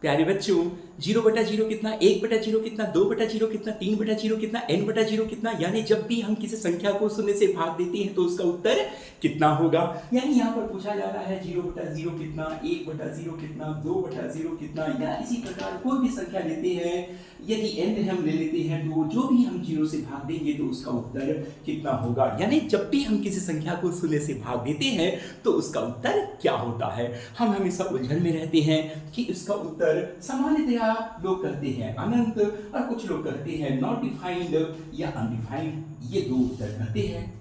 प्यारे बच्चों, 0/0 कितना, 1/0 कितना, 2/0 कितना, 3/0 कितना, n/0 कितना, यानी जब भी हम किसी संख्या को शून्य से भाग देते हैं तो उसका उत्तर कितना होगा। यानी यहाँ पर पूछा जा रहा है 0/0 कितना, 1/0 कितना, 2/0 कितना, या इसी प्रकार कोई भी संख्या लेते हैं, यदि n हम ले लेते हैं तो जो भी हम 0 से भाग देंगे तो उसका उत्तर कितना होगा। यानी जब भी हम किसी संख्या को शून्य से भाग देते हैं तो उसका उत्तर क्या होता है। हम हमेशा उलझन में रहते हैं कि इसका उत्तर सामान्यतया लोग कहते हैं अनंत और कुछ लोग कहते हैं नॉट डिफाइंड या अनडिफाइंड, ये दो उत्तर कहते हैं।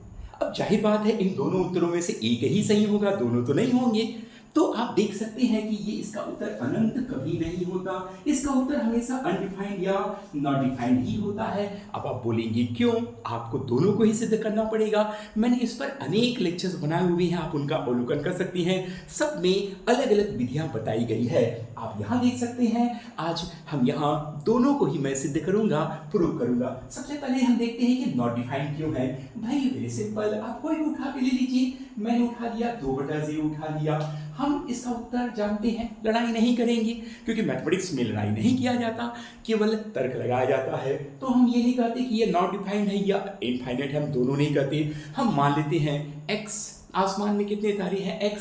अब जाहिर बात है इन दोनों उत्तरों में से एक ही सही होगा, दोनों तो नहीं होंगे। तो आप देख सकते हैं कि ये इसका उत्तर अनंत कभी नहीं होता, इसका उत्तर हमेशा अनडिफाइंड या नॉट डिफाइंड ही होता है। अब आप बोलेंगे क्यों, आपको दोनों को ही सिद्ध करना पड़ेगा। मैंने इस पर अनेक लेक्चर्स बनाए हुए हैं, आप उनका अवलोकन कर सकते हैं। सब में अलग अलग विधियां बताई गई है, आप यहाँ देख सकते हैं। आज हम यहाँ दोनों को ही मैं सिद्ध करूंगा, प्रूव करूंगा। सबसे पहले हम देखते हैं कि नॉट डिफाइंड क्यों है। भाई वेरी सिंपल, आप कोई भी उठा के ले लीजिए। मैंने उठा लिया 2/0 उठा लिया। हम इसका उत्तर जानते हैं, लड़ाई नहीं करेंगे क्योंकि मैथमेटिक्स में लड़ाई नहीं किया जाता, केवल तर्क लगाया जाता है। तो हम ये नहीं कहते कि ये नॉट डिफाइंड है या इनफाइनाइट है, हम दोनों नहीं कहते। हम मान लेते हैं x, आसमान में कितने तारे हैं x,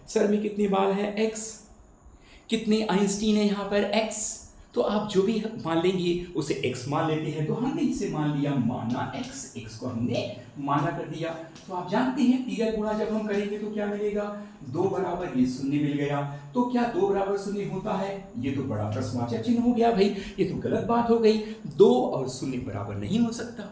सर में कितने बाल हैं x, कितने आइंस्टीन है यहाँ पर x। तो आप जो भी मान लेंगे उसे x मान लेते हैं। तो हमने इसे मान लिया, माना x को हमने माना कर दिया। तो आप जानते हैं तिर्यक गुणा जब हम करेंगे तो क्या मिलेगा, 2 बराबर ये 0 मिल गया। तो क्या 2 बराबर 0 होता है, ये तो बड़ा प्रश्नवाचक चिन्ह हो गया भाई, ये तो गलत बात हो गई। 2 और 0 बराबर नहीं हो सकता।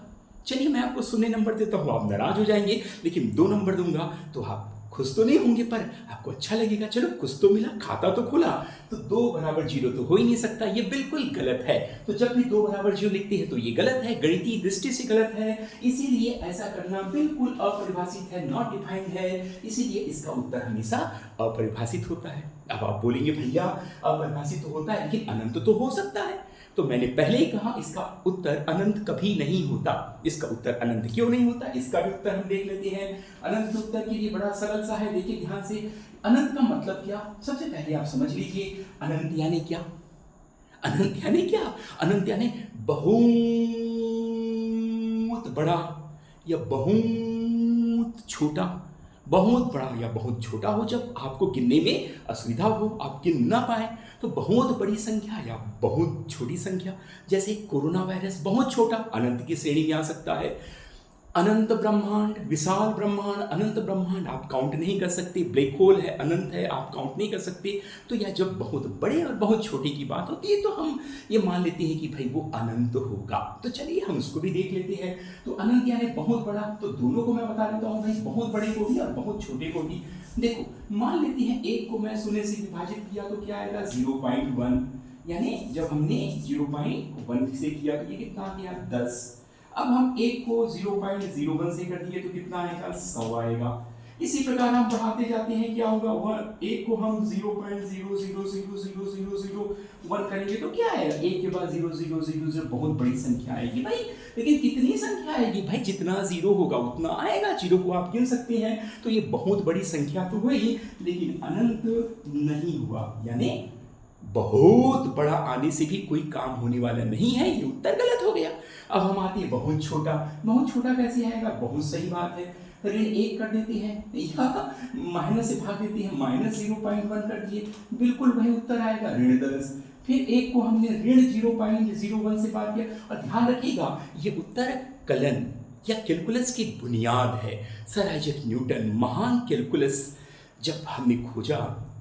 चलिए मैं आपको 0 नंबर देता हूँ, आप नाराज हो जाएंगे, लेकिन 2 नंबर दूंगा तो आप खुश तो नहीं होंगे पर आपको अच्छा लगेगा, चलो कुछ तो मिला, खाता तो खुला। तो 2 बराबर 0 तो हो ही नहीं सकता, ये बिल्कुल गलत है। तो जब भी 2 बराबर 0 लिखते हैं तो ये गलत है, गणितीय दृष्टि से गलत है। इसीलिए ऐसा करना बिल्कुल अपरिभाषित है, नॉट डिफाइंड है। इसीलिए इसका उत्तर हमेशा अपरिभाषित होता है। अब आप बोलेंगे भैया अपरिभाषित तो होता है लेकिन अनंत तो हो सकता है। तो मैंने पहले ही कहा इसका उत्तर अनंत कभी नहीं होता। इसका उत्तर अनंत क्यों नहीं होता, इसका भी उत्तर हम देख लेते हैं। अनंत उत्तर के लिए बड़ा सरल सा है, देखिए ध्यान से। अनंत का मतलब क्या, सबसे पहले आप समझ लीजिए अनंत यानी क्या। अनंत यानी क्या, अनंत यानी बहुत बड़ा या बहुत छोटा। बहुत बड़ा या बहुत छोटा हो, जब आपको गिनने में असुविधा हो, आप गिन ना पाए। तो बहुत बड़ी संख्या या बहुत छोटी संख्या, जैसे कोरोना वायरस बहुत छोटा, अनंत की श्रेणी में आ सकता है। अनंत ब्रह्मांड, विशाल ब्रह्मांड, अनंत ब्रह्मांड आप काउंट नहीं कर सकते। ब्लैक होल है, अनंत है, आप काउंट नहीं कर सकते। तो यह जब बहुत बड़े और बहुत छोटे की बात होती है तो हम ये मान लेते हैं कि भाई वो अनंत होगा। तो चलिए हम उसको भी देख लेते हैं। तो अनंत यानी बहुत बड़ा, तो दोनों को मैं बता देता हूँ भाई, बहुत बड़े को भी और बहुत छोटे को भी। देखो मान लेते हैं एक को मैं 0 से विभाजित किया तो क्या आएगा 0.1, यानी जब हमने 0.1 से किया तो ये कितना आ गया 10। अब हम एक को 0.01 से कर दिए तो कितना आएगा 100 आएगा। इसी प्रकार हम बढ़ाते जाते हैं, क्या होगा, एक को हम 0.00000001 करेंगे तो क्या आएगा, एक के बाद 00000, बहुत बड़ी संख्या आएगी भाई। लेकिन कितनी संख्या आएगी भाई, जितना जीरो होगा उतना आएगा, जीरो को आप गिन सकते हैं। तो ये बहुत बड़ी संख्या तो हुई लेकिन अनंत नहीं हुआ, यानी बहुत बड़ा आने से भी कोई काम होने वाला नहीं है, ये उत्तर गलत हो गया। अब हम आते हैं बहुत छोटा। बहुत छोटा कैसे आएगा, बहुत सही बात है, ऋण 1 कर देते हैं या माइनस से भाग देते हैं, -0.1 कर दिए, बिल्कुल वही उत्तर आएगा ऋण 10। फिर एक को हमने ऋण 0.01 से भाग दिया। और ध्यान रखिएगा ये उत्तर कलन या कैलकुलस की बुनियाद है। सर आइजैक न्यूटन, महान कैलकुलस जब हमने खोजा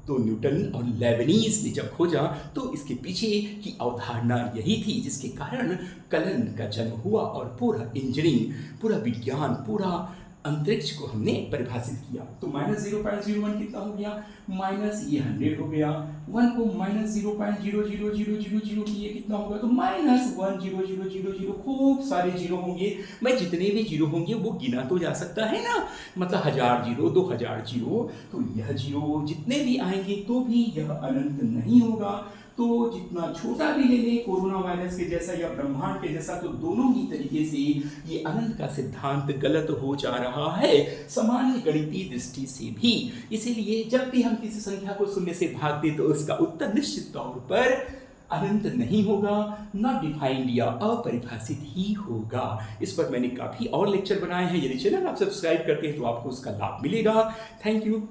तो न्यूटन और लेबनीज ने जब खोजा तो इसके पीछे की अवधारणा यही थी, जिसके कारण कलन का जन्म हुआ और पूरा इंजीनियरिंग, पूरा विज्ञान, पूरा अंतरिक्ष को हमने परिभाषित किया। तो -0.01 कितना हो गया, माइनस ये 100 हो गया। 1 को -0.00000 किए कितना होगा, तो -10000, खूब सारे जीरो होंगे। भाई जितने भी जीरो होंगे वो गिना तो जा सकता है ना, मतलब 1000 जीरो, 2000 जीरो। तो यह जीरो जितने भी आएंगे तो भी यह अनंत नहीं होगा। तो जितना छोटा भी ले लें कोरोना वायरस के जैसा या ब्रह्मांड के जैसा, तो दोनों ही तरीके से ये अनंत का सिद्धांत गलत हो जा रहा है सामान्य गणितीय दृष्टि से भी। इसीलिए जब भी हम किसी संख्या को शून्य से भाग दें तो उसका उत्तर निश्चित तौर पर अनंत नहीं होगा, नॉट डिफाइंड या अपरिभाषित ही होगा। इस पर मैंने काफ़ी और लेक्चर बनाए हैं। यदि चैनल आप सब्सक्राइब करते हैं तो आपको उसका लाभ मिलेगा। Thank you.